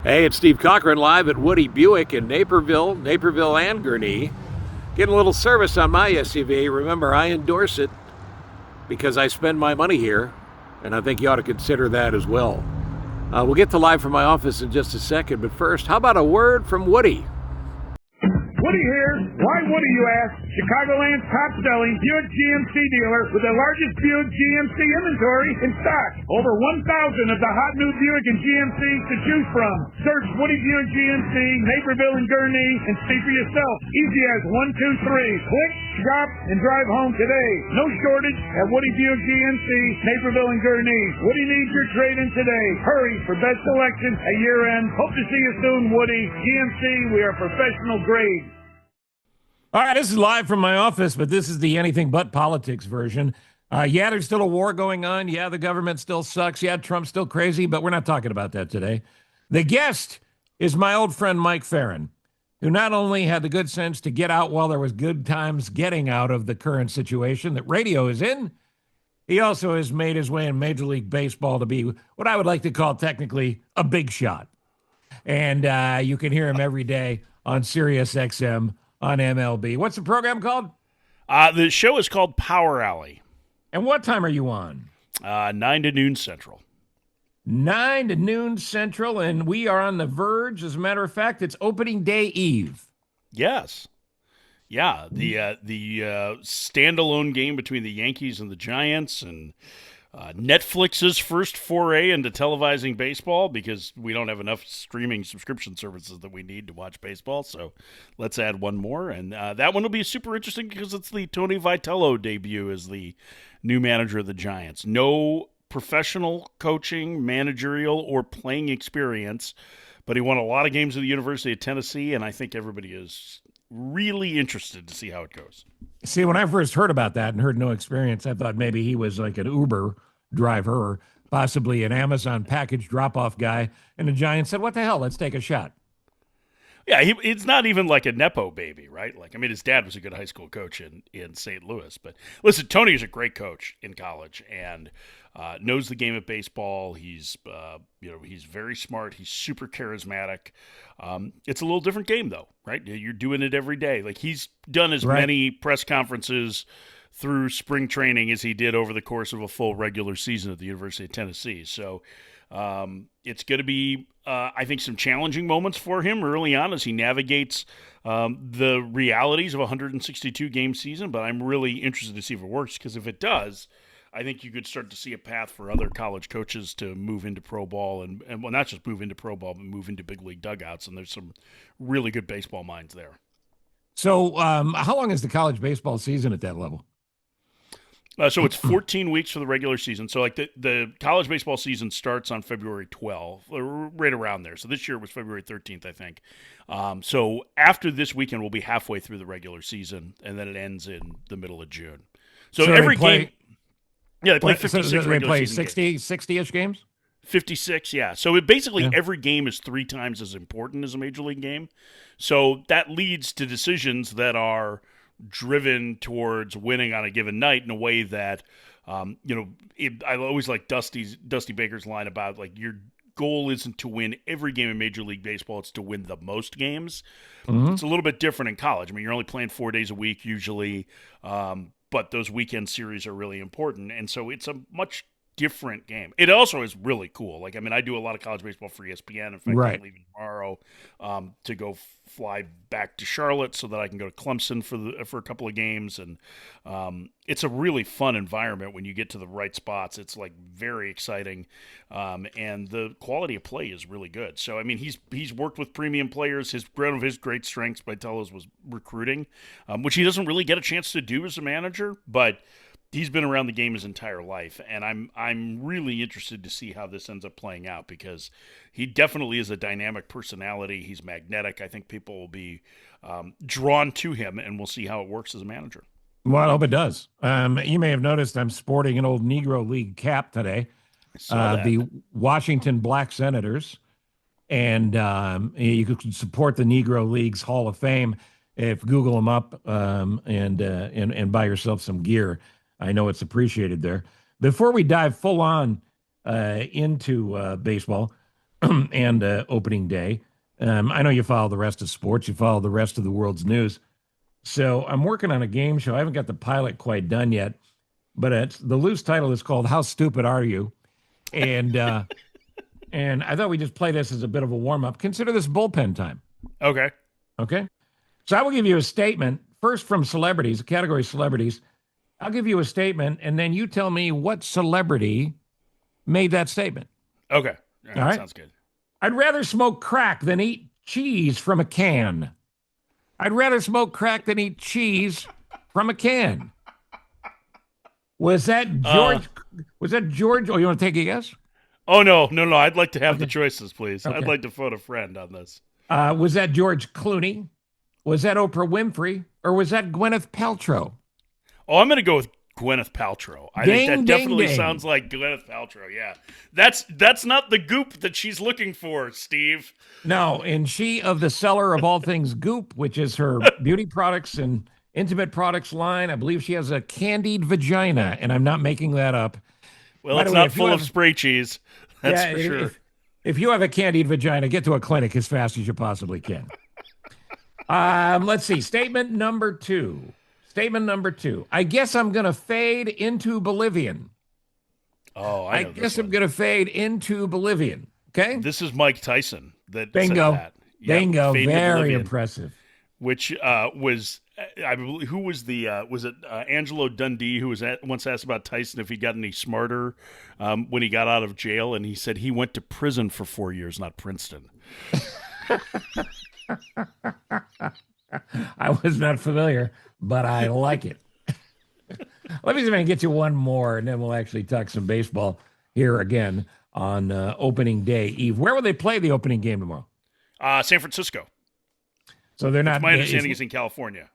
Hey, it's Steve Cochran live at Woody Buick in Naperville and Gurnee. Getting a little service on my SUV. Remember, I endorse it because I spend my money here, and I think you ought to consider that as well. We'll get to live from my office in just a second, but first, how about a word from Woody? Woody here. Why Woody, you ask? Chicagoland's top-selling Buick GMC dealer with the largest Buick GMC inventory in stock. Over 1,000 of the hot new Buick and GMCs to choose from. Search Woody Buick GMC, Naperville and Gurnee, and see for yourself. Easy as 1, 2, 3. Click, shop, and drive home today. No shortage at Woody Buick GMC, Naperville and Gurnee. Woody needs your trade-in today. Hurry for best selection at year-end. Hope to see you soon, Woody. GMC, we are professional grade. All right, this is live from my office, but this is the anything but politics version. Yeah, there's still a war going on. Yeah, the government still sucks. Yeah, Trump's still crazy, but we're not talking about that today. The guest is my old friend Mike Ferrin, who not only had the good sense to get out while there was good times getting out of the current situation that radio is in, he also has made his way in Major League Baseball to be what I would like to call technically a big shot. And you can hear him every day on SiriusXM on MLB. What's the program called? The show is called Power Alley. And what time are you on? 9 to noon Central. 9 to noon Central, and we are on the verge. As a matter of fact, it's opening day eve. Yes. Yeah, the standalone game between the Yankees and the Giants, and Netflix's first foray into televising baseball, because we don't have enough streaming subscription services that we need to watch baseball, so let's add one more. And that one will be super interesting because it's the Tony Vitello debut as the new manager of the Giants. No professional coaching, managerial, or playing experience, but he won a lot of games at the University of Tennessee, and I think everybody is really interested to see how it goes. See, when I first heard about that and heard no experience, I thought maybe he was like an Uber driver, possibly an Amazon package drop-off guy, and the Giants said, what the hell, let's take a shot. Yeah, it's not even like a Nepo baby, right? Like, I mean, his dad was a good high school coach in St. Louis. But listen, Tony is a great coach in college and knows the game of baseball. He's he's very smart. He's super charismatic. It's a little different game, though, right? You're doing it every day. Like, he's done as many press conferences through spring training as he did over the course of a full regular season at the University of Tennessee. So it's going to be, I think, some challenging moments for him early on as he navigates the realities of a 162-game season. But I'm really interested to see if it works, because if it does, I think you could start to see a path for other college coaches to move into pro ball and well, not just move into pro ball, but move into big league dugouts. And there's some really good baseball minds there. So how long is the college baseball season at that level? So it's 14 weeks for the regular season. So like the college baseball season starts on February 12th, or right around there. So this year was February 13th, I think. So after this weekend, we'll be halfway through the regular season, and then it ends in the middle of June. So every game, they play 56 so they play 60, 60-ish games? 56, yeah. So every game is 3 times as important as a major league game. So that leads to decisions that are driven towards winning on a given night in a way that, I always like Dusty Baker's line about, like, your goal isn't to win every game in Major League Baseball, it's to win the most games. Mm-hmm. It's a little bit different in college. I mean, you're only playing 4 days a week usually, but those weekend series are really important, and so it's a much different game. It also is really cool. Like, I mean, I do a lot of college baseball for ESPN. In fact, I'm leaving tomorrow to go fly back to Charlotte so that I can go to Clemson for a couple of games. And it's a really fun environment when you get to the right spots. It's like very exciting, and the quality of play is really good. So, I mean, he's worked with premium players. One of his great strengths, by Tellos, was recruiting, which he doesn't really get a chance to do as a manager, but he's been around the game his entire life, and I'm really interested to see how this ends up playing out, because he definitely is a dynamic personality. He's magnetic. I think people will be drawn to him, and we'll see how it works as a manager. Well, I hope it does. You may have noticed I'm sporting an old Negro League cap today. The Washington Black Senators, and you could support the Negro League's Hall of Fame if Google them up and buy yourself some gear. I know it's appreciated there. Before we dive full on into baseball, and opening day. I know you follow the rest of sports. You follow the rest of the world's news. So I'm working on a game show. I haven't got the pilot quite done yet, but the loose title is called "How Stupid Are You?" And and I thought we'd just play this as a bit of a warm up. Consider this bullpen time. Okay. Okay. So I will give you a statement first from celebrities, a category celebrities. I'll give you a statement, and then you tell me what celebrity made that statement. Okay. All right. Sounds good. I'd rather smoke crack than eat cheese from a can. I'd rather smoke crack than eat cheese from a can. Was that George? Was that George? Oh, you want to take a guess? Oh, no. I'd like to have the choices, please. Okay. I'd like to phone a friend on this. Was that George Clooney? Was that Oprah Winfrey? Or was that Gwyneth Paltrow? Oh, I'm going to go with Gwyneth Paltrow. I think that definitely sounds like Gwyneth Paltrow, yeah. That's not the goop that she's looking for, Steve. No, and she of the seller of all things Goop, which is her beauty products and intimate products line. I believe she has a candied vagina, and I'm not making that up. Well, it's not full of spray cheese. That's for sure. If you have a candied vagina, get to a clinic as fast as you possibly can. Let's see. Statement number two. I guess I'm going to fade into Bolivian. Oh, I guess I'm going to fade into Bolivian. Okay? This is Mike Tyson that Bingo. said that. Bingo. Fade Very impressive. Which was, I believe, who was was it Angelo Dundee who was once asked about Tyson if he got any smarter when he got out of jail, and he said he went to prison for 4 years, not Princeton. I was not familiar, but I like it. Let me see if I can get you one more, and then we'll actually talk some baseball here again on opening day eve. Where will they play the opening game tomorrow? San Francisco. So they're not. My understanding is in California.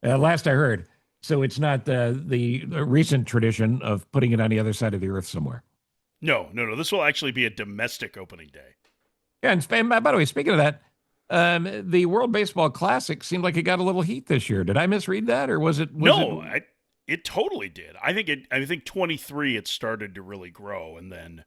Last I heard. So it's not the recent tradition of putting it on the other side of the earth somewhere. No. This will actually be a domestic opening day. Yeah, and by the way, speaking of that, the World Baseball Classic seemed like it got a little heat this year. Did I misread that, or was it? It totally did. I think 23 it started to really grow, and then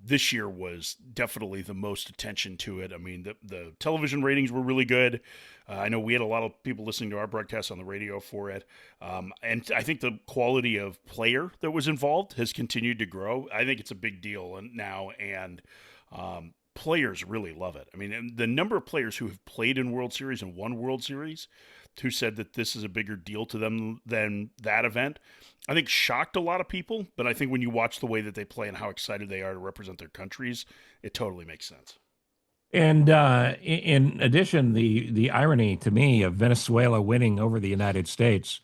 this year was definitely the most attention to it. I mean, the television ratings were really good. I know we had a lot of people listening to our broadcast on the radio for it, and I think the quality of player that was involved has continued to grow. I think it's a big deal now, and players really love it. I mean, the number of players who have played in World Series and won World Series who said that this is a bigger deal to them than that event, I think shocked a lot of people. But I think when you watch the way that they play and how excited they are to represent their countries, it totally makes sense. And in addition, the irony to me of Venezuela winning over the United States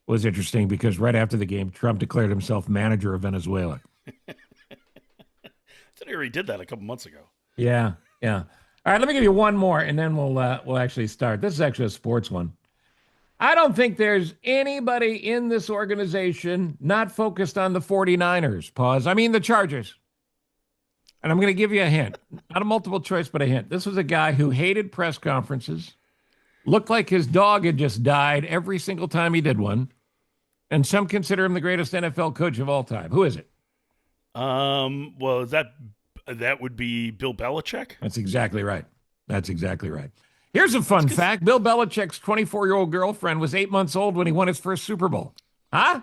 was interesting because right after the game, Trump declared himself manager of Venezuela. I thought he already did that a couple months ago. Yeah. All right, let me give you one more, and then we'll actually start. This is actually a sports one. I don't think there's anybody in this organization not focused on the 49ers. Pause. I mean the Chargers. And I'm going to give you a hint. Not a multiple choice, but a hint. This was a guy who hated press conferences, looked like his dog had just died every single time he did one, and some consider him the greatest NFL coach of all time. Who is it? Well, that would be Bill Belichick. That's exactly right. Here's a fun fact. Bill Belichick's 24-year-old girlfriend was 8 months old when he won his first Super Bowl. Huh?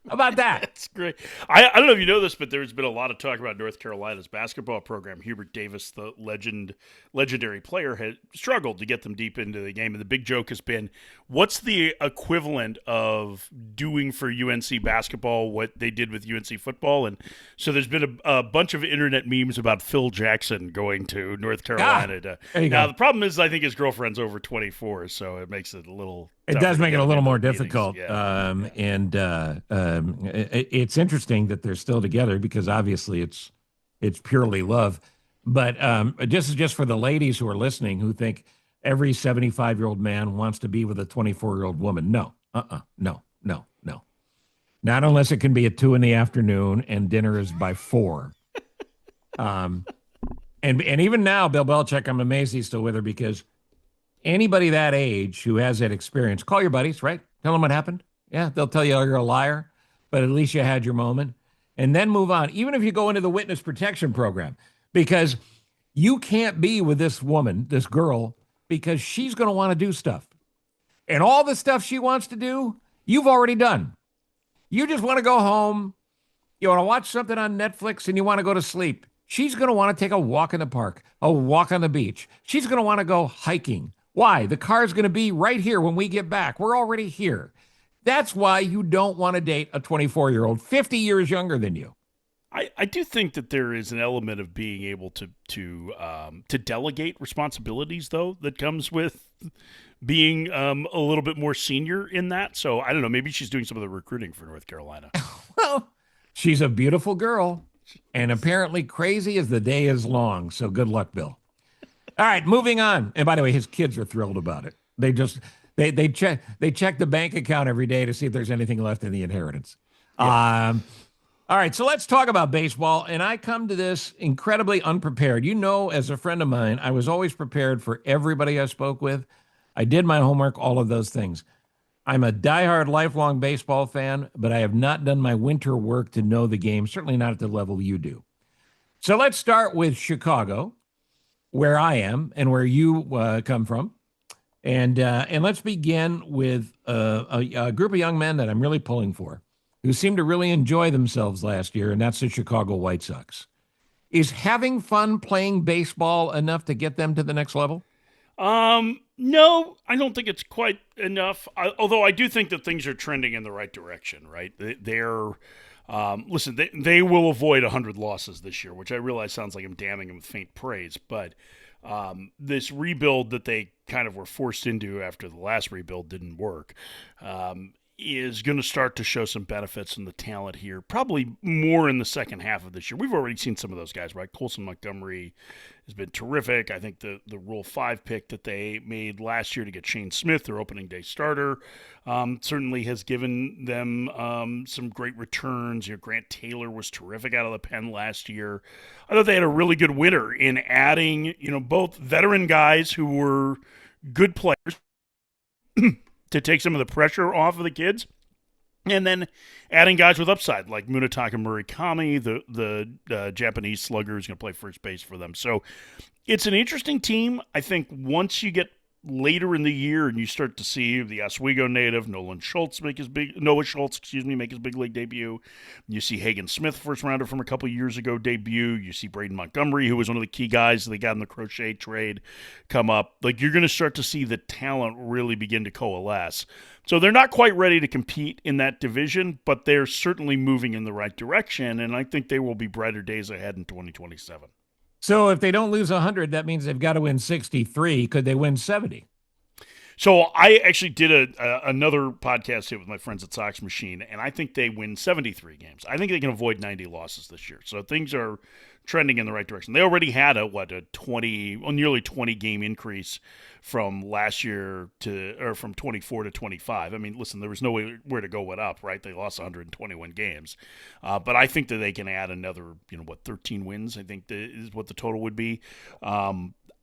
How about that? That's great. I don't know if you know this, but there's been a lot of talk about North Carolina's basketball program. Hubert Davis, the legendary player, had struggled to get them deep into the game. And the big joke has been, what's the equivalent of doing for UNC basketball what they did with UNC football? And so there's been a bunch of internet memes about Phil Jackson going to North Carolina. Now, the problem is I think his girlfriend's over 24, so it makes it a little... It does make it a little more difficult. Yeah. It's interesting that they're still together because obviously it's purely love. But just for the ladies who are listening who think every 75-year-old man wants to be with a 24-year-old woman. No. No. Not unless it can be at 2 p.m. and dinner is by 4. And even now, Bill Belichick, I'm amazed he's still with her because anybody that age who has that experience, call your buddies, right? Tell them what happened. Yeah, they'll tell you you're a liar, but at least you had your moment. And then move on, even if you go into the witness protection program. Because You can't be with this woman, this girl, because she's going to want to do stuff. And all the stuff she wants to do, you've already done. You just want to go home. You want to watch something on Netflix and you want to go to sleep. She's going to want to take a walk in the park, a walk on the beach. She's going to want to go hiking. Why? The car's going to be right here when we get back. We're already here. That's why you don't want to date a 24-year-old, 50 years younger than you. I do think that there is an element of being able to delegate responsibilities, though, that comes with being a little bit more senior in that. So I don't know. Maybe she's doing some of the recruiting for North Carolina. Well, she's a beautiful girl and apparently crazy as the day is long. So good luck, Bill. All right, moving on. And by the way, his kids are thrilled about it. They check the bank account every day to see if there's anything left in the inheritance. Yeah. All right, so let's talk about baseball. And I come to this incredibly unprepared. You know, as a friend of mine, I was always prepared for everybody I spoke with. I did my homework, all of those things. I'm a diehard, lifelong baseball fan, but I have not done my winter work to know the game, certainly not at the level you do. So let's start with Chicago, where I am and where you come from. And let's begin with a group of young men that I'm really pulling for, who seemed to really enjoy themselves last year, and that's the Chicago White Sox. Is having fun playing baseball enough to get them to the next level? No, I don't think it's quite enough. Although I do think that things are trending in the right direction, right? Listen, they will avoid 100 losses this year, which I realize sounds like I'm damning them with faint praise, but this rebuild that they kind of were forced into after the last rebuild didn't work, is going to start to show some benefits in the talent here, probably more in the second half of this year. We've already seen some of those guys, right? Colson Montgomery has been terrific. I think the Rule 5 pick that they made last year to get Shane Smith, their opening day starter, certainly has given them some great returns. Grant Taylor was terrific out of the pen last year. I thought they had a really good winter in adding, both veteran guys who were good players to take some of the pressure off of the kids, and then adding guys with upside like Munetaka Murakami, the Japanese slugger who's going to play first base for them. So it's an interesting team. I think once you get later in the year and you start to see the Oswego native Noah Schultz make his big league debut. You see Hagen Smith, first rounder from a couple of years ago, debut. You see Braden Montgomery, who was one of the key guys they got in the Crochet trade, come up. Like, you're going to start to see the talent really begin to coalesce. So they're not quite ready to compete in that division, but they're certainly moving in the right direction, and I think there will be brighter days ahead in 2027. So if they don't lose 100, that means they've got to win 63. Could they win 70? So I actually did another podcast here with my friends at Sox Machine, and I think they win 73 games. I think they can avoid 90 losses this year. So things are trending in the right direction. They already had a nearly 20 game increase from last year from 24 to 25. I mean, listen, there was nowhere to go but up, right? They lost 121 games. But I think that they can add another, 13 wins, I think is what the total would be.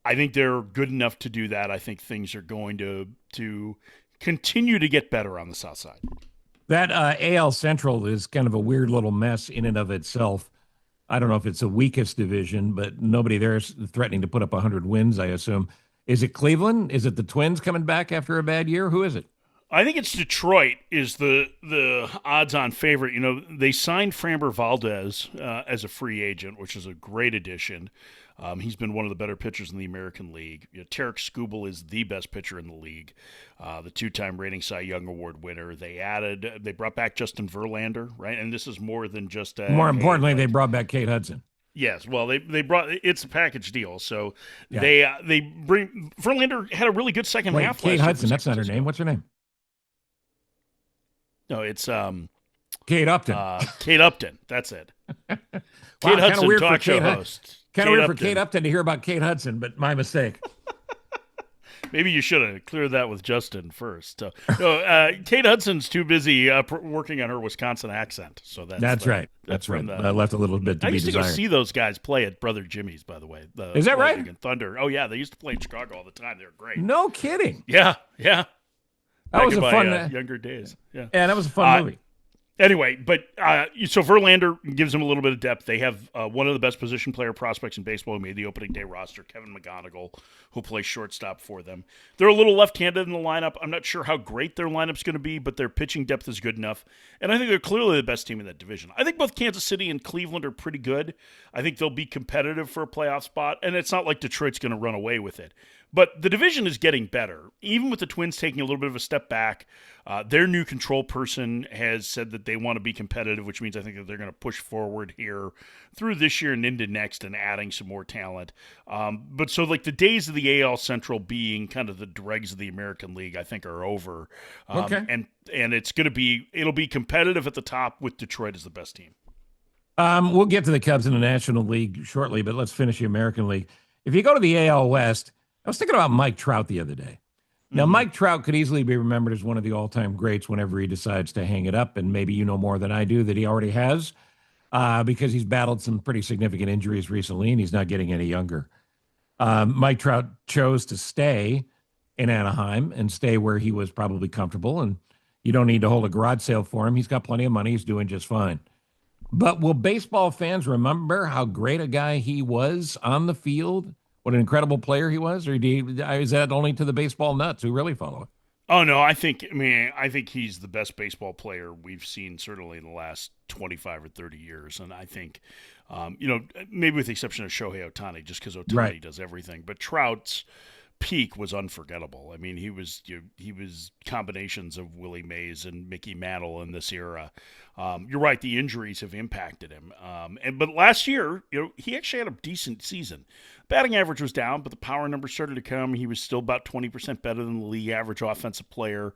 I think they're good enough to do that. I think things are going to continue to get better on the South Side. That AL Central is kind of a weird little mess in and of itself. I don't know if it's the weakest division, but nobody there is threatening to put up 100 wins, I assume. Is it Cleveland? Is it the Twins coming back after a bad year? Who is it? I think it's Detroit is the odds-on favorite. They signed Framber Valdez as a free agent, which is a great addition. He's been one of the better pitchers in the American League. Tarek Skubal is the best pitcher in the league, the two-time Rating Cy Young Award winner. They brought back Justin Verlander, right? And this is more than just more importantly, they brought back Kate Hudson. Yes, well, they brought it's a package deal. So yeah. they bring Verlander had a really good second half. Kate Hudson, that's not her name. What's her name? No, it's Kate Upton. Kate Upton, that's it. Wow, Kate Hudson, talk show host. Kind of weird for Kate Upton to hear about Kate Hudson, but my mistake. Maybe you should have cleared that with Justin first. Kate Hudson's too busy working on her Wisconsin accent. So that's right. That's right. I left a little bit to be desired. I used to go see those guys play at Brother Jimmy's, by the way. Is that right? And Thunder. Oh, yeah. They used to play in Chicago all the time. They were great. No kidding. Yeah. That was a fun younger days. Yeah, that was a fun movie. Anyway, but so Verlander gives them a little bit of depth. They have one of the best position player prospects in baseball who made the opening day roster, Kevin McGonigal, who plays shortstop for them. They're a little left-handed in the lineup. I'm not sure how great their lineup's going to be, but their pitching depth is good enough. And I think they're clearly the best team in that division. I think both Kansas City and Cleveland are pretty good. I think they'll be competitive for a playoff spot, and it's not like Detroit's going to run away with it. But the division is getting better. Even with the Twins taking a little bit of a step back, their new control person has said that they want to be competitive, which means I think that they're going to push forward here through this year and into next and adding some more talent. But so like the days of the AL Central being kind of the dregs of the American League, I think are over. Okay. And it'll be competitive at the top with Detroit as the best team. We'll get to the Cubs in the National League shortly, but let's finish the American League. If you go to the AL West, I was thinking about Mike Trout the other day. Now, Mike Trout could easily be remembered as one of the all-time greats whenever he decides to hang it up, and maybe you know more than I do that he already has, because he's battled some pretty significant injuries recently, and he's not getting any younger. Mike Trout chose to stay in Anaheim and stay where he was probably comfortable, and you don't need to hold a garage sale for him. He's got plenty of money. He's doing just fine. But will baseball fans remember how great a guy he was on the field? What an incredible player he was? Or is that only to the baseball nuts who really follow it? Oh, no, I think he's the best baseball player we've seen certainly in the last 25 or 30 years. And I think, maybe with the exception of Shohei Ohtani, just because Ohtani does everything. But Trout's peak was unforgettable. I mean, he was combinations of Willie Mays and Mickey Mantle in this era. You're right, the injuries have impacted him. But last year, he actually had a decent season. Batting average was down, but the power numbers started to come. He was still about 20% better than the league average offensive player.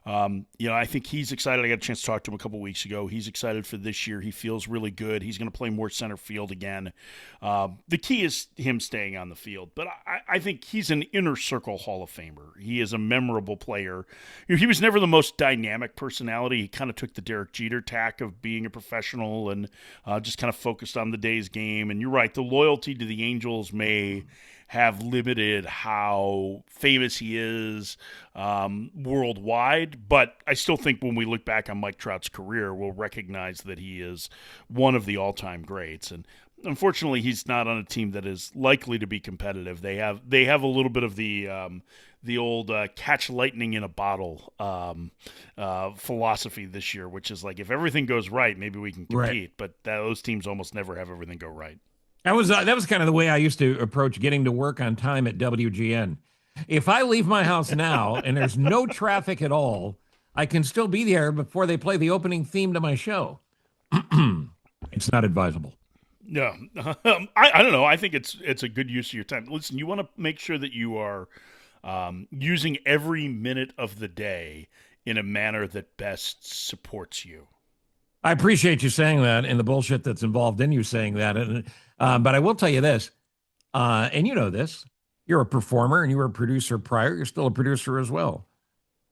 I think he's excited. I got a chance to talk to him a couple weeks ago. He's excited for this year. He feels really good. He's going to play more center field again. The key is him staying on the field. But I think he's an inner circle Hall of Famer. He is a memorable player. He was never the most dynamic personality. He kind of took the Derek Jeter tack of being a professional and just kind of focused on the day's game. And you're right, the loyalty to the Angels may have limited how famous he is worldwide. But I still think when we look back on Mike Trout's career, we'll recognize that he is one of the all-time greats. And unfortunately, he's not on a team that is likely to be competitive. They have a little bit of the old catch lightning in a bottle philosophy this year, which is like, if everything goes right, maybe we can compete. Right. But those teams almost never have everything go right. That was kind of the way I used to approach getting to work on time at WGN. If I leave my house now and there's no traffic at all, I can still be there before they play the opening theme to my show. It's not advisable. Yeah, I don't know. I think it's a good use of your time. Listen, you want to make sure that you are using every minute of the day in a manner that best supports you. I appreciate you saying that and the bullshit that's involved in you saying that. But I will tell you this, and you know this, you're a performer and you were a producer prior. You're still a producer as well.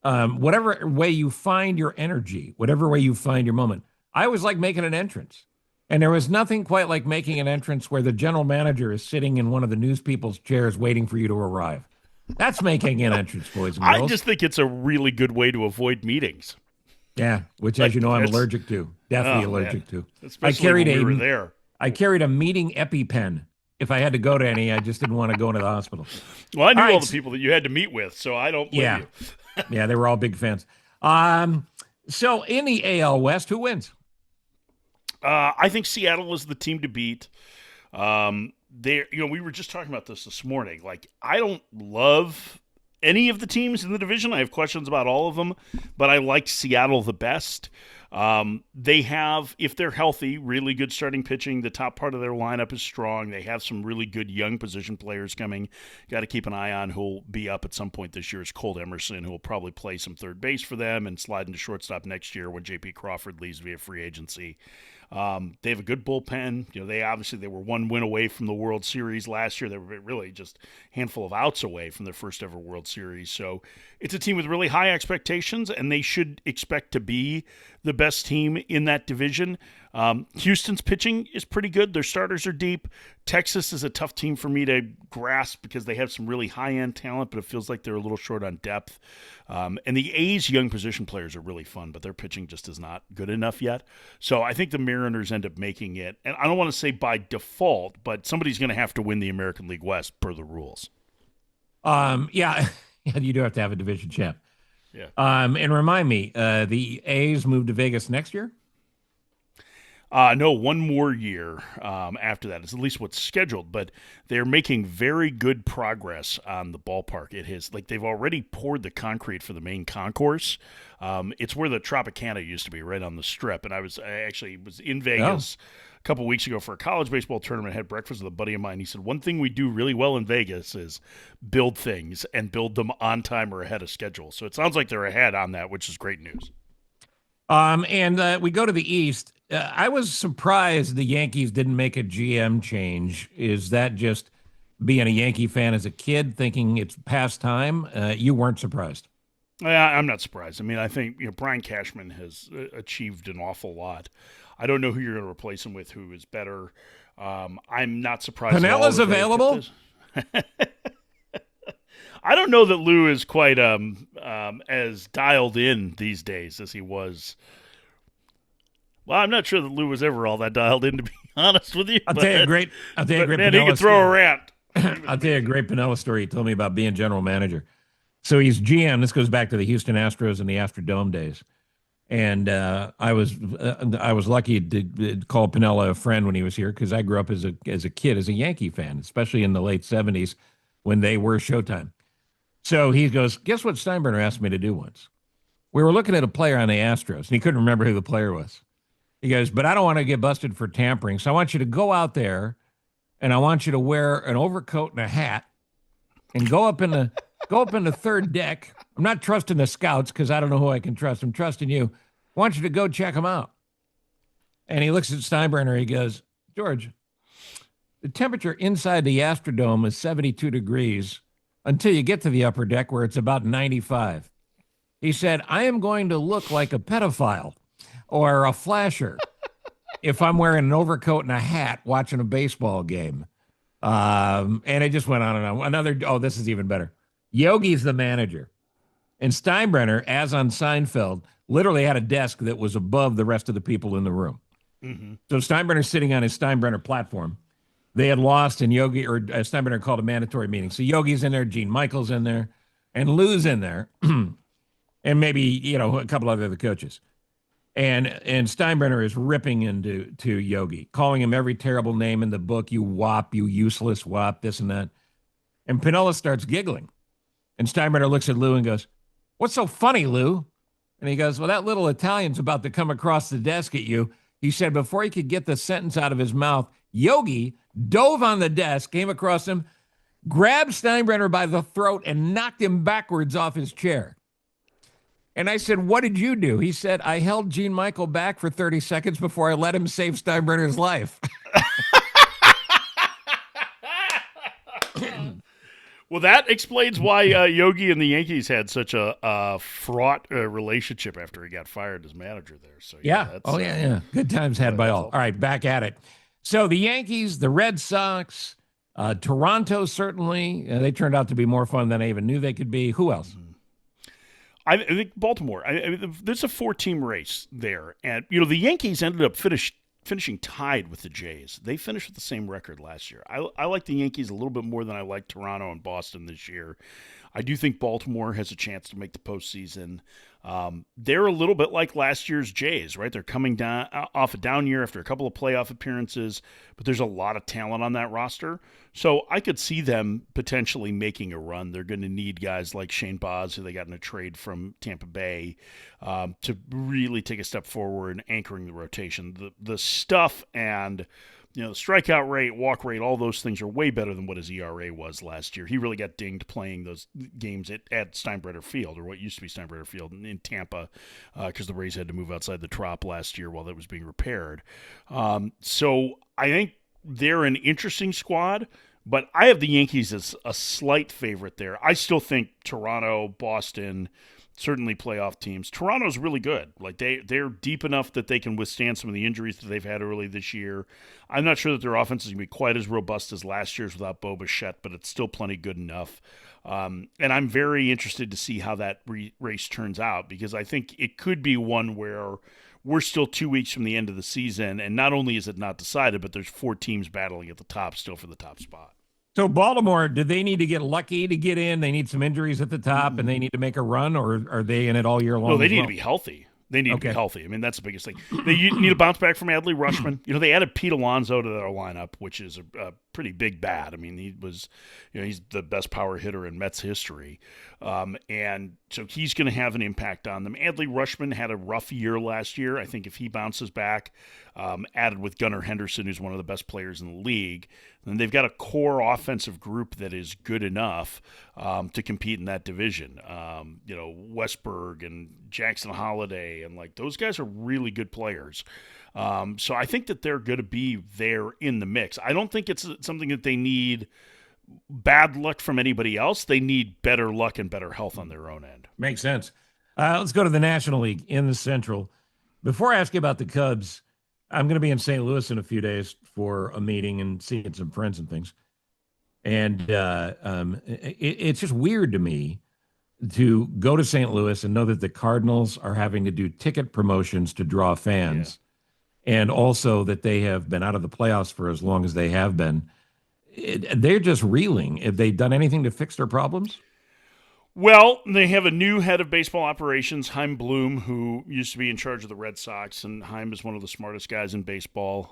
Whatever way you find your energy, whatever way you find your moment, I always like making an entrance. And there was nothing quite like making an entrance where the general manager is sitting in one of the news people's chairs waiting for you to arrive. That's making an entrance, boys and girls. I just think it's a really good way to avoid meetings. Yeah, which, as you know, I'm allergic to. Definitely allergic to. Especially when we were there. I carried a meeting EpiPen. If I had to go to any, I just didn't want to go into the hospital. Well, I knew all the people that you had to meet with, so I don't blame you. Yeah, they were all big fans. So in the AL West, who wins? I think Seattle is the team to beat. We were just talking about this morning. Like, I don't love any of the teams in the division. I have questions about all of them, but I like Seattle the best. They have, if they're healthy, really good starting pitching. The top part of their lineup is strong. They have some really good young position players coming. Got to keep an eye on who'll be up at some point this year is Cole Emerson, who will probably play some third base for them and slide into shortstop next year when J.P. Crawford leaves via free agency. They have a good bullpen. They were one win away from the World Series last year. They were really just a handful of outs away from their first ever World Series. So it's a team with really high expectations, and they should expect to be the best team in that division. Houston's pitching is pretty good. Their starters are deep. Texas is a tough team for me to grasp because they have some really high-end talent, but it feels like they're a little short on depth. And the A's young position players are really fun, but their pitching just is not good enough yet. So I think the Mariners end up making it. And I don't want to say by default, but somebody's going to have to win the American League West per the rules. Yeah, you do have to have a division champ. Yeah. And remind me, the A's move to Vegas next year? No, one more year after that. It's at least what's scheduled, but they're making very good progress on the ballpark. It has, like, they've already poured the concrete for the main concourse. It's where the Tropicana used to be, right on the Strip. And I actually was in Vegas a couple weeks ago for a college baseball tournament. I had breakfast with a buddy of mine. He said, one thing we do really well in Vegas is build things and build them on time or ahead of schedule. So it sounds like they're ahead on that, which is great news. And we go to the East. I was surprised the Yankees didn't make a GM change. Is that just being a Yankee fan as a kid, thinking it's past time? You weren't surprised? I'm not surprised. I mean, I think Brian Cashman has achieved an awful lot. I don't know who you're going to replace him with, who is better. I'm not surprised. Pinella's available. I don't know that Lou is quite as dialed in these days as he was. Well, I'm not sure that Lou was ever all that dialed in, to be honest with you. I'll tell you a great man, Pinella he can throw a rant. I'll tell you a great Pinella story. He told me about being general manager. So he's GM. This goes back to the Houston Astros and the Astrodome days. And I was lucky to call Pinella a friend when he was here because I grew up as a kid as a Yankee fan, especially in the late 70s when they were Showtime. So he goes, guess what Steinbrenner asked me to do once? We were looking at a player on the Astros, and he couldn't remember who the player was. He goes, but I don't want to get busted for tampering, so I want you to go out there, and I want you to wear an overcoat and a hat, and go up in the third deck. I'm not trusting the scouts because I don't know who I can trust. I'm trusting you. I want you to go check them out. And he looks at Steinbrenner. He goes, George, the temperature inside the Astrodome is 72 degrees until you get to the upper deck where it's about 95. He said, I am going to look like a pedophile or a flasher if I'm wearing an overcoat and a hat watching a baseball game. And it just went on and on. This is even better. Yogi's the manager. And Steinbrenner, as on Seinfeld, literally had a desk that was above the rest of the people in the room. Mm-hmm. So Steinbrenner's sitting on his Steinbrenner platform. They had lost, and Steinbrenner called a mandatory meeting. So Yogi's in there, Gene Michael's in there, and Lou's in there, and maybe a couple other coaches. And Steinbrenner is ripping into Yogi, calling him every terrible name in the book. You wop, you useless wop, this and that. And Pinella starts giggling. And Steinbrenner looks at Lou and goes, what's so funny, Lou? And he goes, well, that little Italian's about to come across the desk at you. He said before he could get the sentence out of his mouth, Yogi dove on the desk, came across him, grabbed Steinbrenner by the throat, and knocked him backwards off his chair. And I said, what did you do? He said, I held Gene Michael back for 30 seconds before I let him save Steinbrenner's life. Well, that explains why Yogi and the Yankees had such a fraught relationship after he got fired as manager there. So yeah. Good times had by all. All right, back at it. So the Yankees, the Red Sox, Toronto, certainly, they turned out to be more fun than I even knew they could be. Who else? I think Baltimore. I mean, there's a 4-team race there. And, the Yankees ended up finishing tied with the Jays. They finished with the same record last year. I like the Yankees a little bit more than I like Toronto and Boston this year. I do think Baltimore has a chance to make the postseason. They're a little bit like last year's Jays, right? They're coming down off a down year after a couple of playoff appearances, but there's a lot of talent on that roster. So I could see them potentially making a run. They're going to need guys like Shane Baz, who they got in a trade from Tampa Bay, to really take a step forward, anchoring the rotation. The stuff and the strikeout rate, walk rate, all those things are way better than what his ERA was last year. He really got dinged playing those games at Steinbrenner Field, or what used to be Steinbrenner Field in Tampa, because the Rays had to move outside the Trop last year while that was being repaired. So I think they're an interesting squad, but I have the Yankees as a slight favorite there. I still think Toronto, Boston, certainly playoff teams. Toronto's really good. Like they're deep enough that they can withstand some of the injuries that they've had early this year. I'm not sure that their offense is going to be quite as robust as last year's without Bo Bichette, but it's still plenty good enough. And I'm very interested to see how that race turns out, because I think it could be one where we're still 2 weeks from the end of the season, and not only is it not decided, but there's 4 teams battling at the top still for the top spot. So Baltimore, do they need to get lucky to get in? They need some injuries at the top, and they need to make a run, or are they in it all year long? No, they need to be healthy. They need to be healthy. I mean, that's the biggest thing. They need a bounce back from Adley Rutschman. They added Pete Alonso to their lineup, which is a pretty big bat. I mean, he's the best power hitter in Mets history. And so he's going to have an impact on them. Adley Rutschman had a rough year last year. I think if he bounces back, added with Gunnar Henderson, who's one of the best players in the league, then they've got a core offensive group that is good enough to compete in that division. Westberg and Jackson Holiday, and like those guys are really good players. So I think that they're going to be there in the mix. I don't think it's something that they need bad luck from anybody else. They need better luck and better health on their own end. Makes sense. Let's go to the National League in the Central. Before I ask you about the Cubs, I'm going to be in St. Louis in a few days for a meeting and seeing some friends and things. And it's just weird to me to go to St. Louis and know that the Cardinals are having to do ticket promotions to draw fans. Yeah. And also that they have been out of the playoffs for as long as they have been. They're just reeling. Have they done anything to fix their problems? Well, they have a new head of baseball operations, Chaim Bloom, who used to be in charge of the Red Sox, and Chaim is one of the smartest guys in baseball.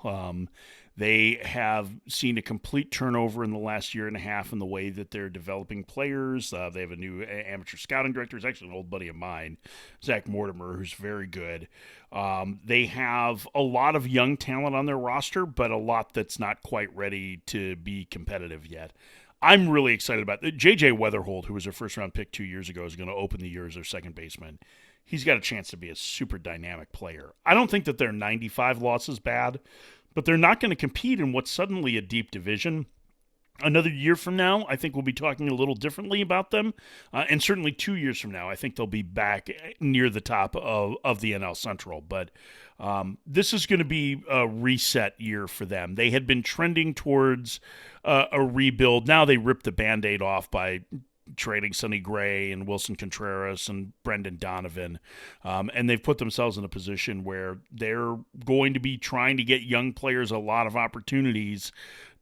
They have seen a complete turnover in the last year and a half in the way that they're developing players. They have a new amateur scouting director. He's actually an old buddy of mine, Zach Mortimer, who's very good. They have a lot of young talent on their roster, but a lot that's not quite ready to be competitive yet. I'm really excited about it. J.J. Weatherholt, who was their first-round pick 2 years ago, is going to open the year as their second baseman. He's got a chance to be a super dynamic player. I don't think that their 95 loss is bad, but they're not going to compete in what's suddenly a deep division. Another year from now, I think we'll be talking a little differently about them. And certainly 2 years from now, I think they'll be back near the top of the NL Central. But this is going to be a reset year for them. They had been trending towards a rebuild. Now they ripped the Band-Aid off by trading Sonny Gray and Wilson Contreras and Brendan Donovan. And they've put themselves in a position where they're going to be trying to get young players a lot of opportunities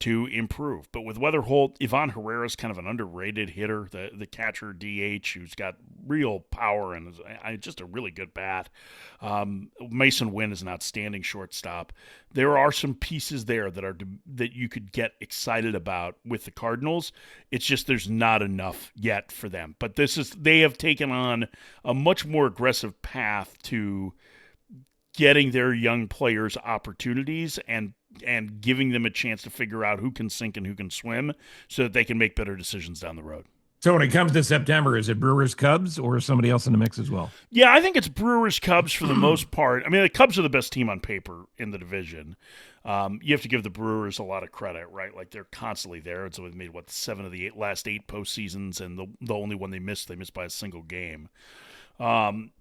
to improve. But with Weatherholt, Ivan Herrera's kind of an underrated hitter, the catcher DH, who's got real power and is just a really good bat. Mason Wynn is an outstanding shortstop. There are some pieces there that you could get excited about with the Cardinals. It's just there's not enough yet for them. But they have taken on a much more aggressive path to getting their young players opportunities and giving them a chance to figure out who can sink and who can swim so that they can make better decisions down the road. So when it comes to September, is it Brewers Cubs or somebody else in the mix as well? Yeah, I think it's Brewers Cubs for the most part. I mean, the Cubs are the best team on paper in the division. You have to give the Brewers a lot of credit, right? Like they're constantly there. And so they've made 7 of the last 8 postseasons, and the only one they missed by a single game.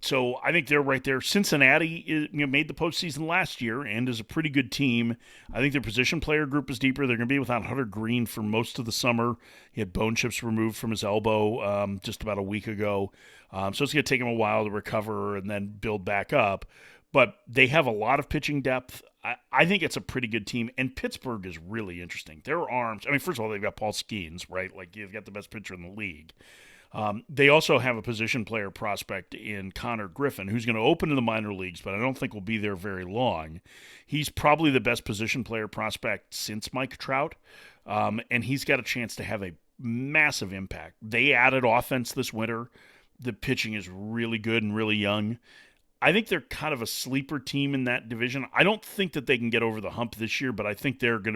So I think they're right there. Cincinnati made the postseason last year and is a pretty good team. I think their position player group is deeper. They're going to be without Hunter Green for most of the summer. He had bone chips removed from his elbow just about a week ago. So it's going to take him a while to recover and then build back up. But they have a lot of pitching depth. I think it's a pretty good team. And Pittsburgh is really interesting. Their arms, I mean, first of all, they've got Paul Skeens, right? Like you've got the best pitcher in the league. They also have a position player prospect in Connor Griffin, who's going to open in the minor leagues, but I don't think will be there very long. He's probably the best position player prospect since Mike Trout, and he's got a chance to have a massive impact. They added offense this winter. The pitching is really good and really young. I think they're kind of a sleeper team in that division. I don't think that they can get over the hump this year, but I think they're not going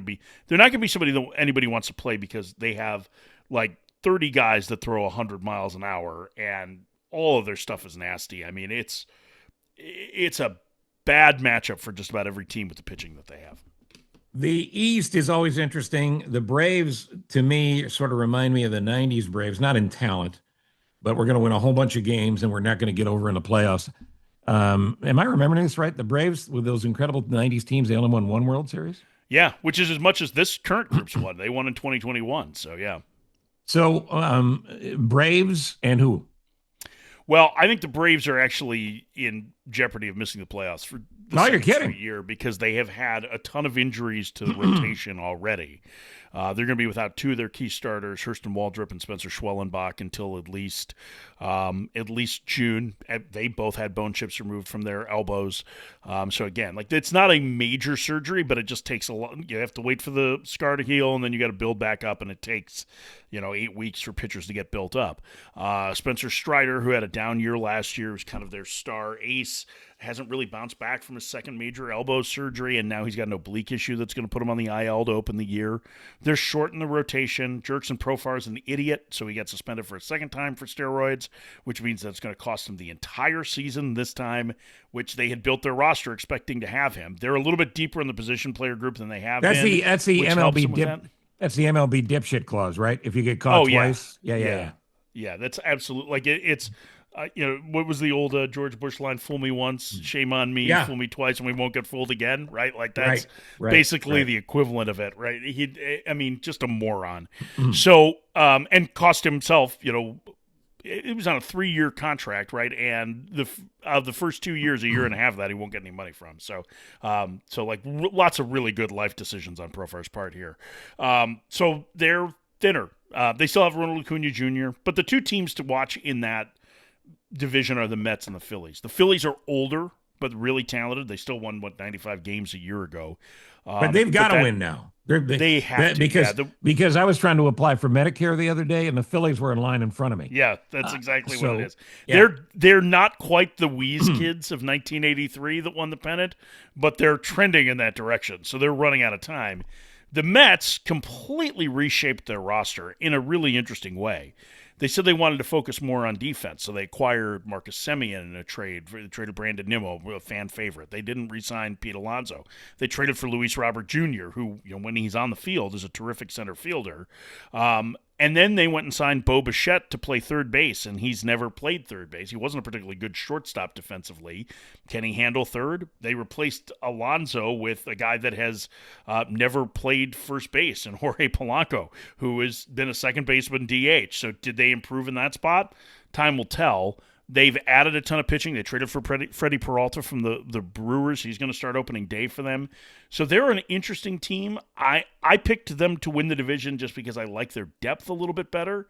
to be somebody that anybody wants to play because they have like 30 guys that throw 100 miles an hour, and all of their stuff is nasty. I mean, it's a bad matchup for just about every team with the pitching that they have. The East is always interesting. The Braves, to me, sort of remind me of the 90s Braves, not in talent, but we're going to win a whole bunch of games and we're not going to get over in the playoffs. Am I remembering this right? The Braves, with those incredible 90s teams, they only won one World Series? Yeah, which is as much as this current group's won. They won in 2021, so yeah. So Braves and who? Well, I think the Braves are actually in jeopardy of missing the playoffs for the you're kidding. year because they have had a ton of injuries to the rotation already. They're going to be without two of their key starters, Hurston Waldrop and Spencer Schwellenbach, until at least June. They both had bone chips removed from their elbows. So again, like, it's not a major surgery, but it just takes a lot. You have to wait for the scar to heal, and then you got to build back up, and it takes 8 weeks for pitchers to get built up. Spencer Strider, who had a down year last year, was kind of their star ace. Hasn't really bounced back from his second major elbow surgery, and now he's got an oblique issue that's going to put him on the IL to open the year. They're short in the rotation. Jurickson Profar is an idiot, so he got suspended for a second time for steroids, which means that's going to cost him the entire season this time, which they had built their roster expecting to have him. They're a little bit deeper in the position player group than they have been. That's the MLB That's the MLB dipshit clause, right? If you get caught twice. Yeah. Yeah, that's absolute. Like, it's what was the old George Bush line? Fool me once, shame on me. Yeah. Fool me twice, and we won't get fooled again. Right? Like, that's basically the equivalent of it. Right? Just a moron. So, and cost himself. It was on a 3-year contract, right? And the first 2 years, a year and a half of that, he won't get any money from. So, lots of really good life decisions on Profar's part here. So they're thinner. They still have Ronald Acuna Jr., but the two teams to watch in that division are the Mets and the Phillies. The Phillies are older, but really talented. They still won 95 games a year ago. But they've got to win now. They have to. Because I was trying to apply for Medicare the other day, and the Phillies were in line in front of me. Yeah, that's exactly what it is. Yeah. They're not quite the Wheeze kids of 1983 that won the pennant, but they're trending in that direction. So they're running out of time. The Mets completely reshaped their roster in a really interesting way. They said they wanted to focus more on defense, so they acquired Marcus Semien in a trade. They traded Brandon Nimmo, a fan favorite. They didn't re-sign Pete Alonso. They traded for Luis Robert Jr., who, when he's on the field, is a terrific center fielder. And then they went and signed Bo Bichette to play third base, and he's never played third base. He wasn't a particularly good shortstop defensively. Can he handle third? They replaced Alonso with a guy that has never played first base, and Jorge Polanco, who has been a second baseman DH. So did they improve in that spot? Time will tell. They've added a ton of pitching. They traded for Freddie Peralta from the Brewers. He's going to start opening day for them. So they're an interesting team. I picked them to win the division just because I like their depth a little bit better.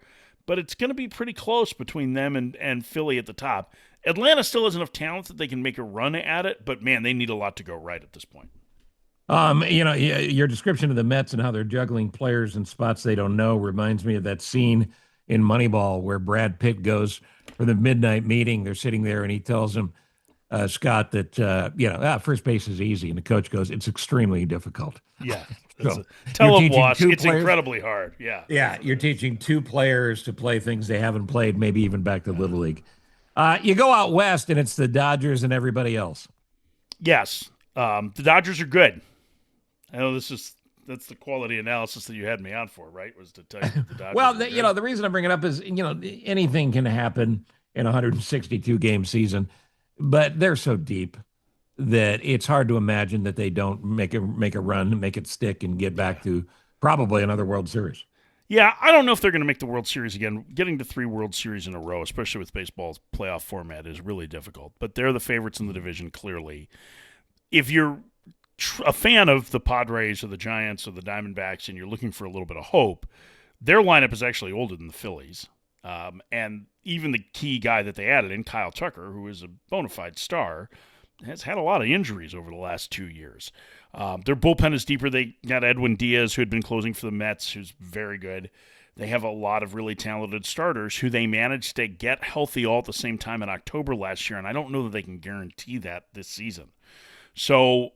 But it's going to be pretty close between them and Philly at the top. Atlanta still has enough talent that they can make a run at it. But, man, they need a lot to go right at this point. Your description of the Mets and how they're juggling players in spots they don't know reminds me of that scene in Moneyball where Brad Pitt goes for the midnight meeting. They're sitting there and he tells him, Scott, that first base is easy. And the coach goes, it's extremely difficult. Yeah. So tell him, Wash, it's incredibly hard. Yeah. Yeah. You're teaching two players to play things they haven't played, maybe even back to Little League. You go out west and it's the Dodgers and everybody else. Yes. The Dodgers are good. I know that's the quality analysis that you had me on for, right? Was to tell you that the Dodgers. Well, the reason I bring it up is, anything can happen in a 162 game season, but they're so deep that it's hard to imagine that they don't make a run, make it stick, and get back to probably another World Series. Yeah, I don't know if they're going to make the World Series again. Getting to 3 World Series in a row, especially with baseball's playoff format, is really difficult. But they're the favorites in the division, clearly. If you're a fan of the Padres or the Giants or the Diamondbacks and you're looking for a little bit of hope, their lineup is actually older than the Phillies. And even the key guy that they added in, Kyle Tucker, who is a bona fide star, has had a lot of injuries over the last 2 years. Their bullpen is deeper. They got Edwin Diaz, who had been closing for the Mets, who's very good. They have a lot of really talented starters who they managed to get healthy all at the same time in October last year, and I don't know that they can guarantee that this season. So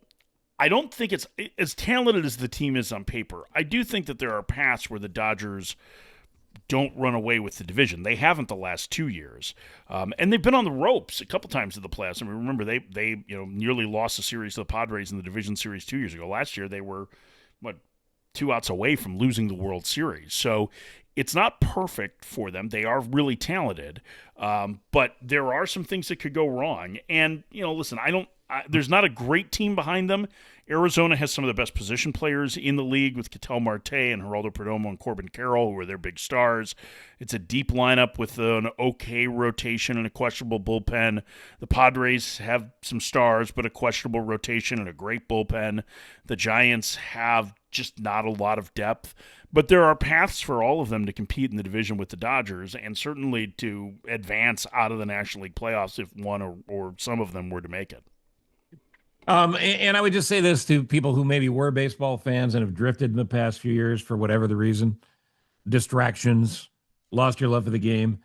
I don't think it's as talented as the team is on paper. I do think that there are paths where the Dodgers don't run away with the division. They haven't the last 2 years. And they've been on the ropes a couple times in the playoffs. I mean, remember, they nearly lost a series to the Padres in the division series 2 years ago. Last year, they were, 2 outs away from losing the World Series. So It's not perfect for them. They are really talented, but there are some things that could go wrong. And, listen, there's not a great team behind them. Arizona has some of the best position players in the league with Ketel Marte and Geraldo Perdomo and Corbin Carroll, who are their big stars. It's a deep lineup with an okay rotation and a questionable bullpen. The Padres have some stars, but a questionable rotation and a great bullpen. The Giants have just not a lot of depth. But there are paths for all of them to compete in the division with the Dodgers and certainly to advance out of the National League playoffs if one or some of them were to make it. And I would just say this to people who maybe were baseball fans and have drifted in the past few years for whatever the reason, distractions, lost your love for the game.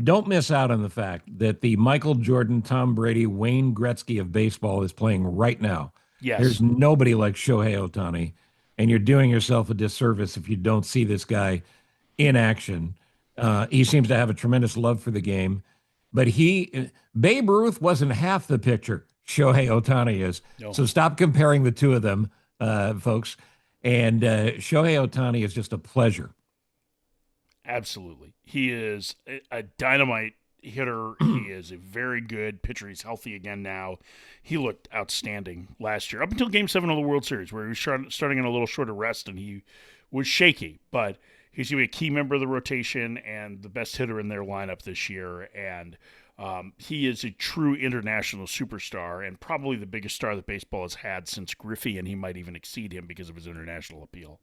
Don't miss out on the fact that the Michael Jordan, Tom Brady, Wayne Gretzky of baseball is playing right now. Yes. There's nobody like Shohei Ohtani, and you're doing yourself a disservice if you don't see this guy in action. He seems to have a tremendous love for the game, but Babe Ruth wasn't half the pitcher Shohei Ohtani is. No. So stop comparing the two of them, folks. And Shohei Ohtani is just a pleasure. Absolutely. He is a dynamite hitter. He is a very good pitcher. He's healthy again now. He looked outstanding last year, up until Game 7 of the World Series, where he was starting on a little shorter rest, and he was shaky. But he's going to be a key member of the rotation and the best hitter in their lineup this year. And he is a true international superstar and probably the biggest star that baseball has had since Griffey, and he might even exceed him because of his international appeal.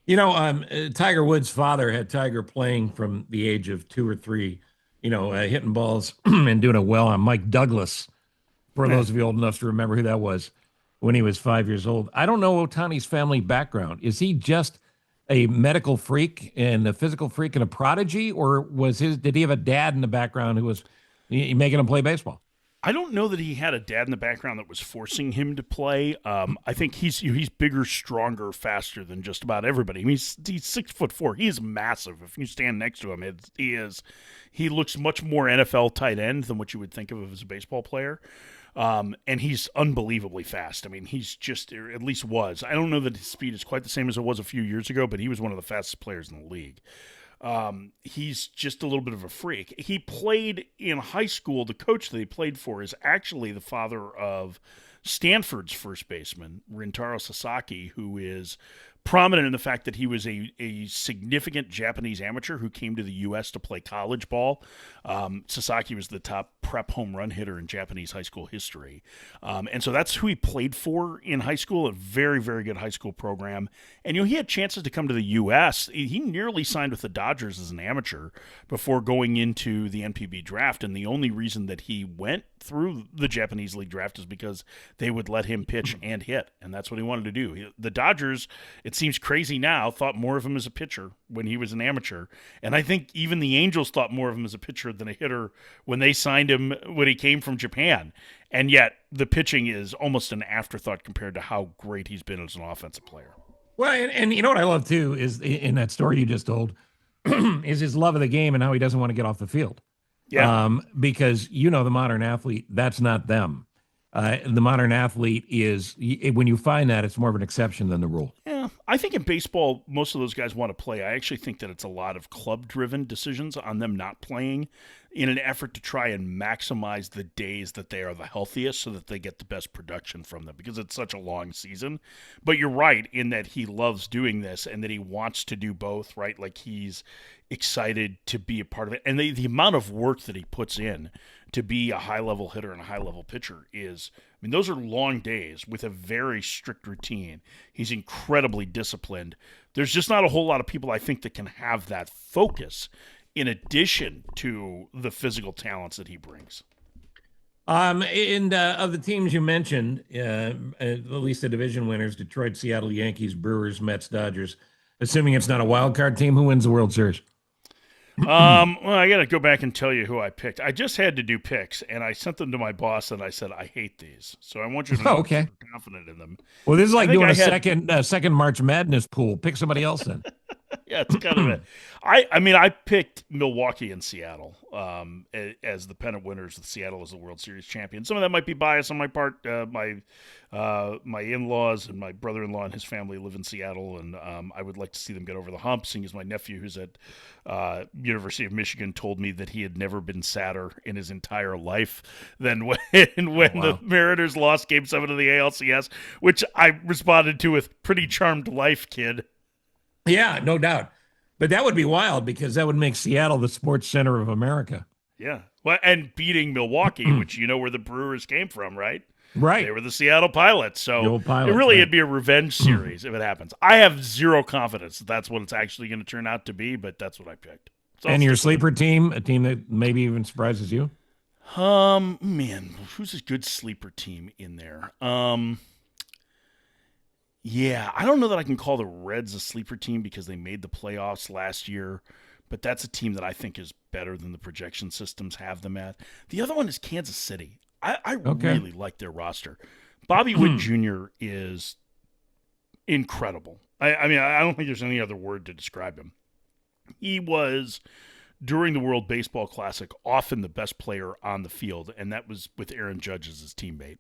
Tiger Woods' father had Tiger playing from the age of 2 or 3, hitting balls and doing it well on Mike Douglas, for those of you old enough to remember who that was, when he was 5 years old. I don't know Ohtani's family background. Is he just a medical freak and a physical freak and a prodigy, or did he have a dad in the background who was making him play baseball? I don't know that he had a dad in the background that was forcing him to play. I think he's bigger, stronger, faster than just about everybody. I mean, he's 6'4". He is massive. If you stand next to him, he looks much more NFL tight end than what you would think of as a baseball player. And he's unbelievably fast. I mean, he's just, or at least was. I don't know that his speed is quite the same as it was a few years ago, but he was one of the fastest players in the league. He's just a little bit of a freak. He played in high school. The coach that he played for is actually the father of Stanford's first baseman, Rintaro Sasaki, who is prominent in the fact that he was a significant Japanese amateur who came to the U.S. to play college ball. Sasaki was the top prep home run hitter in Japanese high school history. And so that's who he played for in high school, a very, very good high school program. And, he had chances to come to the U.S. He nearly signed with the Dodgers as an amateur before going into the NPB draft. And the only reason that he went through the Japanese League draft is because they would let him pitch and hit. And that's what he wanted to do. The Dodgers, it seems crazy now, thought more of him as a pitcher when he was an amateur. And I think even the Angels thought more of him as a pitcher than a hitter when they signed him when he came from Japan. And yet the pitching is almost an afterthought compared to how great he's been as an offensive player. Well, and you know what I love too is in that story you just told is his love of the game and how he doesn't want to get off the field. Yeah. Because the modern athlete, that's not them. The modern athlete is, when you find that, it's more of an exception than the rule. Yeah, I think in baseball, most of those guys want to play. I actually think that it's a lot of club-driven decisions on them not playing in an effort to try and maximize the days that they are the healthiest so that they get the best production from them because it's such a long season. But you're right in that he loves doing this and that he wants to do both, right? Like he's excited to be a part of it. And the amount of work that he puts in to be a high-level hitter and a high-level pitcher is, those are long days with a very strict routine. He's incredibly disciplined. There's just not a whole lot of people, I think, that can have that focus in addition to the physical talents that he brings. And of the teams you mentioned, at least the division winners, Detroit, Seattle, Yankees, Brewers, Mets, Dodgers, assuming it's not a wild card team, who wins the World Series? Well, I got to go back and tell you who I picked. I just had to do picks, and I sent them to my boss, and I said, I hate these. So I want you to know I'm confident in them. Well, this is like doing a second March Madness pool. Pick somebody else in. Yeah, it's kind of it. I mean, I picked Milwaukee and Seattle as the pennant winners. Seattle as the World Series champion. Some of that might be bias on my part. My in-laws and my brother-in-law and his family live in Seattle, and I would like to see them get over the hump. Seeing as my nephew, who's at University of Michigan, told me that he had never been sadder in his entire life than when the Mariners lost Game 7 of the ALCS, which I responded to with "pretty charmed life, kid." Yeah, no doubt. But that would be wild because that would make Seattle the sports center of America. Yeah. Well, and beating Milwaukee, which you know where the Brewers came from, right? Right. They were the Seattle Pilots. So Pilots, it'd be a revenge series if it happens. I have zero confidence that that's what it's actually going to turn out to be, but that's what I picked. So and your sleeper team, a team that maybe even surprises you? Man, who's a good sleeper team in there? Yeah, I don't know that I can call the Reds a sleeper team because they made the playoffs last year, but that's a team that I think is better than the projection systems have them at. The other one is Kansas City. I really like their roster. Bobby Witt Jr. is incredible. I mean, I don't think there's any other word to describe him. He was, during the World Baseball Classic, often the best player on the field, and that was with Aaron Judge as his teammate.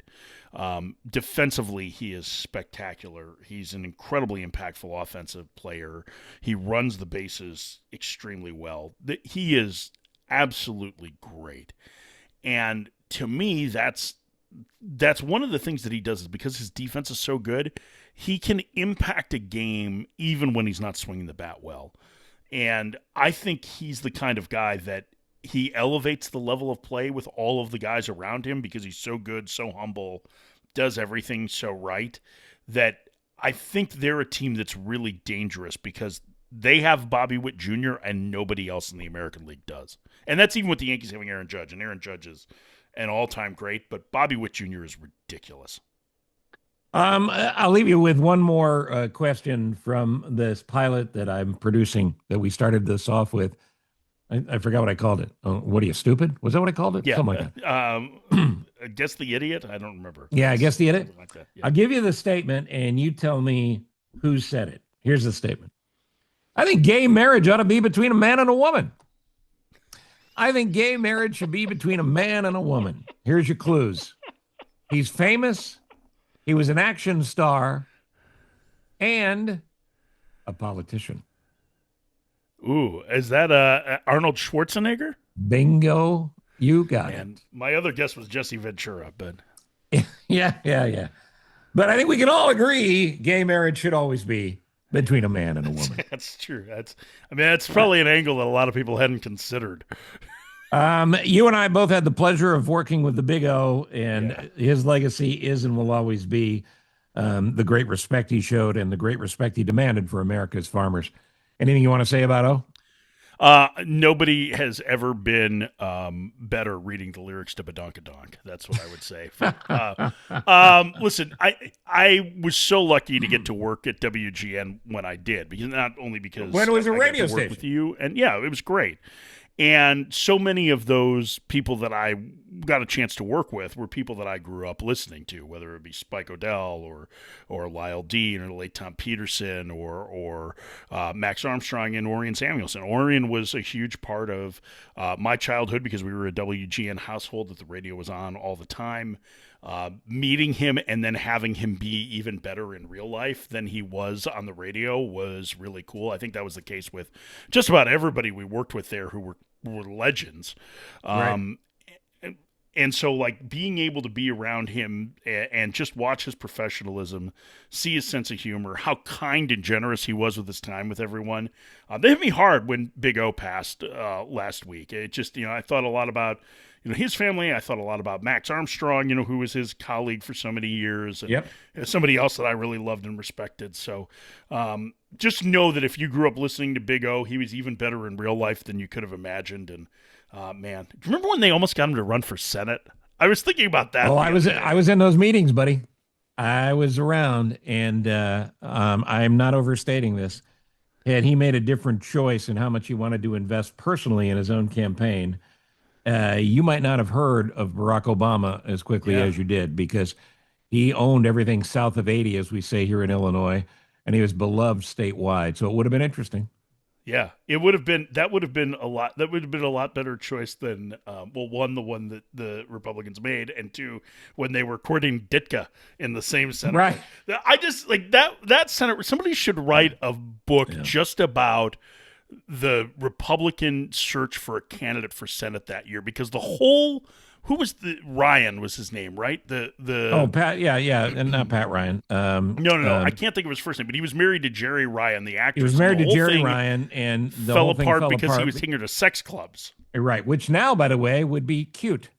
Defensively, he is spectacular. He's an incredibly impactful offensive player. He runs the bases extremely well. He is absolutely great. And to me, that's one of the things that he does is because his defense is so good, he can impact a game even when he's not swinging the bat well. And I think he's the kind of guy that he elevates the level of play with all of the guys around him because he's so good, so humble, does everything so right, that I think they're a team that's really dangerous because they have Bobby Witt Jr. and nobody else in the American League does. And that's even with the Yankees having Aaron Judge. And Aaron Judge is an all-time great, but Bobby Witt Jr. is ridiculous. I'll leave you with one more question from this pilot that I'm producing that we started this off with. I forgot what I called it. What are you, stupid? Was that what I called it? Yeah. Something like that. I guess the idiot? I don't remember. Yeah, I guess the idiot. Like that. Yeah. I'll give you the statement, and you tell me who said it. Here's the statement. I think gay marriage ought to be between a man and a woman. I think gay marriage should be between a man and a woman. Here's your clues. He's famous. He was an action star and a politician. Ooh, is that Arnold Schwarzenegger? Bingo. You got it. My other guess was Jesse Ventura, but... Yeah. But I think we can all agree gay marriage should always be between a man and a woman. That's true. That's probably an angle that a lot of people hadn't considered. You and I both had the pleasure of working with the Big O, and his legacy is and will always be the great respect he showed and the great respect he demanded for America's farmers. Anything you want to say about O? Nobody has ever been better reading the lyrics to Badonkadonk. That's what I would say. Listen, I was so lucky to get to work at WGN when I did, because not only because when it was a I radio got to work station with you, and it was great. And so many of those people that I got a chance to work with were people that I grew up listening to, whether it be Spike O'Dell or Lyle Dean or the late Tom Peterson or Max Armstrong and Orion Samuelson. Orion was a huge part of my childhood because we were a WGN household that the radio was on all the time. Meeting him and then having him be even better in real life than he was on the radio was really cool. I think that was the case with just about everybody we worked with there who were legends. Right. And so, like, being able to be around him and just watch his professionalism, see his sense of humor, how kind and generous he was with his time with everyone. They hit me hard when Big O passed last week. It just, I thought a lot about his family. I thought a lot about Max Armstrong, who was his colleague for so many years. And somebody else that I really loved and respected. So just know that if you grew up listening to Big O, he was even better in real life than you could have imagined. And man, do you remember when they almost got him to run for Senate? I was thinking about that. Oh, I was in those meetings, buddy. I was around, and I'm not overstating this. Had he made a different choice in how much he wanted to invest personally in his own campaign, you might not have heard of Barack Obama as quickly as you did, because he owned everything south of 80, as we say here in Illinois, and he was beloved statewide. So it would have been interesting. Yeah, it would have been that would have been a lot. That would have been a lot better choice than one, the one that the Republicans made, and two, when they were courting Ditka in the same Senate. Right. I just like that Senate. Somebody should write a book just about the Republican search for a candidate for Senate that year, because the whole. Who was Ryan was his name, right? Pat, yeah, and not Pat Ryan. No. I can't think of his first name, but he was married to Jerry Ryan, the actor. He was married to Jerry Ryan, and the fell whole thing apart because he was taking her to sex clubs. Right, which now, by the way, would be cute,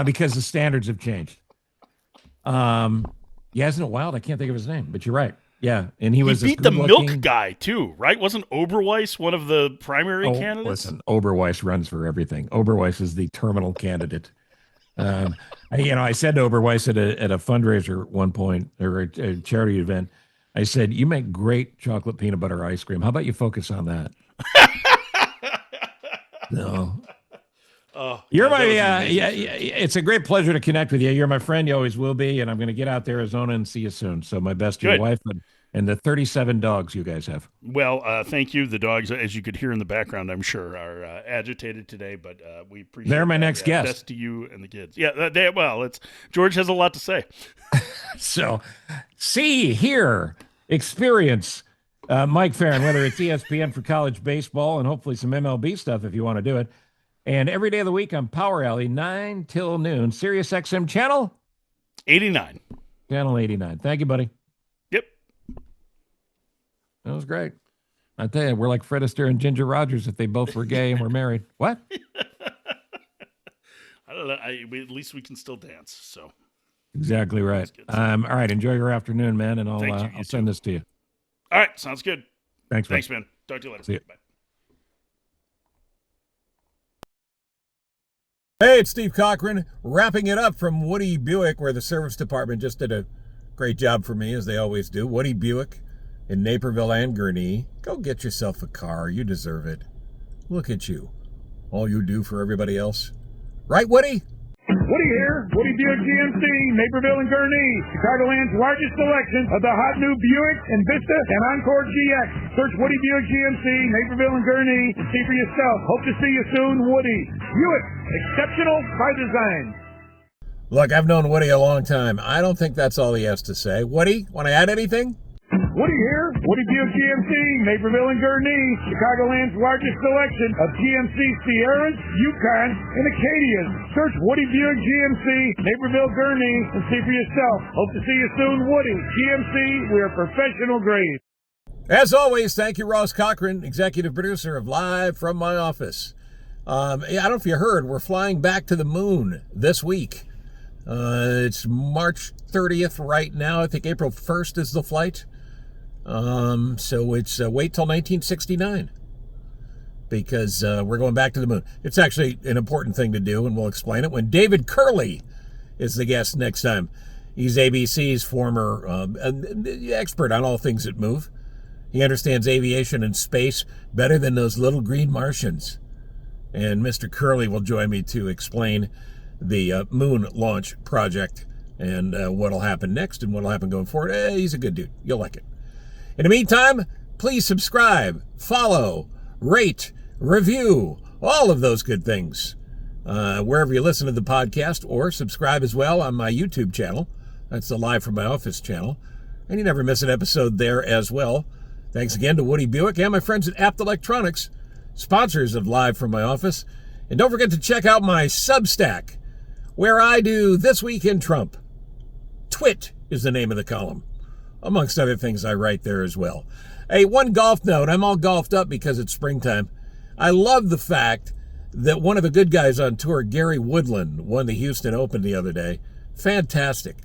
because the standards have changed. Yeah, isn't it wild? I can't think of his name, but you're right. Yeah, and he was beat the milk guy too, right? Wasn't Oberweis one of the primary candidates? Listen, Oberweis runs for everything. Oberweis is the terminal candidate. I said to Oberweis at a fundraiser at one point, or a charity event, I said, "You make great chocolate peanut butter ice cream. How about you focus on that?" No. You're my it's a great pleasure to connect with you. You're my friend. You always will be, and I'm going to get out to Arizona and see you soon. So my best to your wife and the 37 dogs you guys have. Well, thank you. The dogs, as you could hear in the background, I'm sure, are agitated today, but we appreciate. They're my next guest. Best to you and the kids. Yeah, George has a lot to say. So, see, hear, experience Mike Ferrin, whether it's ESPN for college baseball and hopefully some MLB stuff if you want to do it. And every day of the week on Power Alley, 9 till noon, SiriusXM channel 89. Channel 89. Thank you, buddy. Yep. That was great. I tell you, we're like Fred Astaire and Ginger Rogers if they both were gay and were married. What? I don't know. At least we can still dance. So. Exactly right. All right. Enjoy your afternoon, man, and I'll send this to you. All right. Sounds good. Thanks, man. Talk to you later. See you. Bye. Hey, it's Steve Cochran, wrapping it up from Woody Buick, where the service department just did a great job for me, as they always do. Woody Buick in Naperville and Gurnee. Go get yourself a car. You deserve it. Look at you. All you do for everybody else. Right, Woody? Woody here, Woody Buick GMC, Naperville and Gurnee, Chicagoland's largest selection of the hot new Buick, Envista, and Encore GX. Search Woody Buick GMC, Naperville and Gurnee, and see for yourself. Hope to see you soon, Woody. Buick, exceptional by design. Look, I've known Woody a long time. I don't think that's all he has to say. Woody, want to add anything? Woody here, Woody Buick GMC, Naperville and Gurnee, Chicagoland's largest selection of GMC Sierras, Yukons, and Acadias. Search Woody Buick GMC, Naperville, Gurnee, and see for yourself. Hope to see you soon, Woody. GMC, we are professional grade. As always, thank you, Ross Cochran, executive producer of Live from My Office. I don't know if you heard, we're flying back to the moon this week. It's March 30th right now. I think April 1st is the flight. So it's wait till 1969 because we're going back to the moon. It's actually an important thing to do, and we'll explain it when David Curley is the guest next time. He's ABC's former expert on all things that move. He understands aviation and space better than those little green Martians. And Mr. Curley will join me to explain the moon launch project and what'll happen next and what'll happen going forward. He's a good dude. You'll like it. In the meantime, please subscribe, follow, rate, review, all of those good things. Wherever you listen to the podcast, or subscribe as well on my YouTube channel. That's the Live from My Office channel. And you never miss an episode there as well. Thanks again to Woody Buick and my friends at Apt Electronics, sponsors of Live from My Office. And don't forget to check out my Substack, where I do This Week in Trump. Twit is the name of the column. Amongst other things I write there as well. Hey, one golf note. I'm all golfed up because it's springtime. I love the fact that one of the good guys on tour, Gary Woodland, won the Houston Open the other day. Fantastic.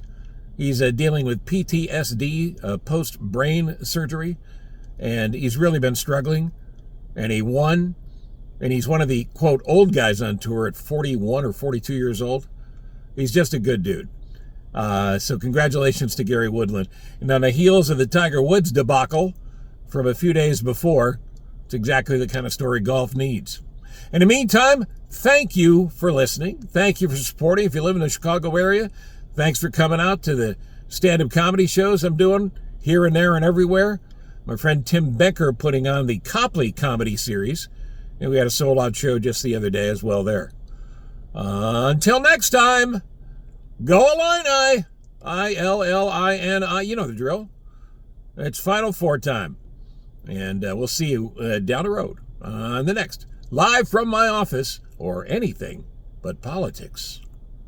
He's dealing with PTSD, post-brain surgery, and he's really been struggling, and he won, and he's one of the, quote, old guys on tour at 41 or 42 years old. He's just a good dude. So congratulations to Gary Woodland. And on the heels of the Tiger Woods debacle from a few days before, it's exactly the kind of story golf needs. In the meantime, thank you for listening. Thank you for supporting. If you live in the Chicago area, thanks for coming out to the stand-up comedy shows I'm doing here and there and everywhere. My friend Tim Becker putting on the Copley comedy series. And we had a sold-out show just the other day as well there. Until next time, go Illini! I-L-L-I-N-I. You know the drill. It's Final Four time. And we'll see you down the road on the next Live from My Office or Anything But Politics.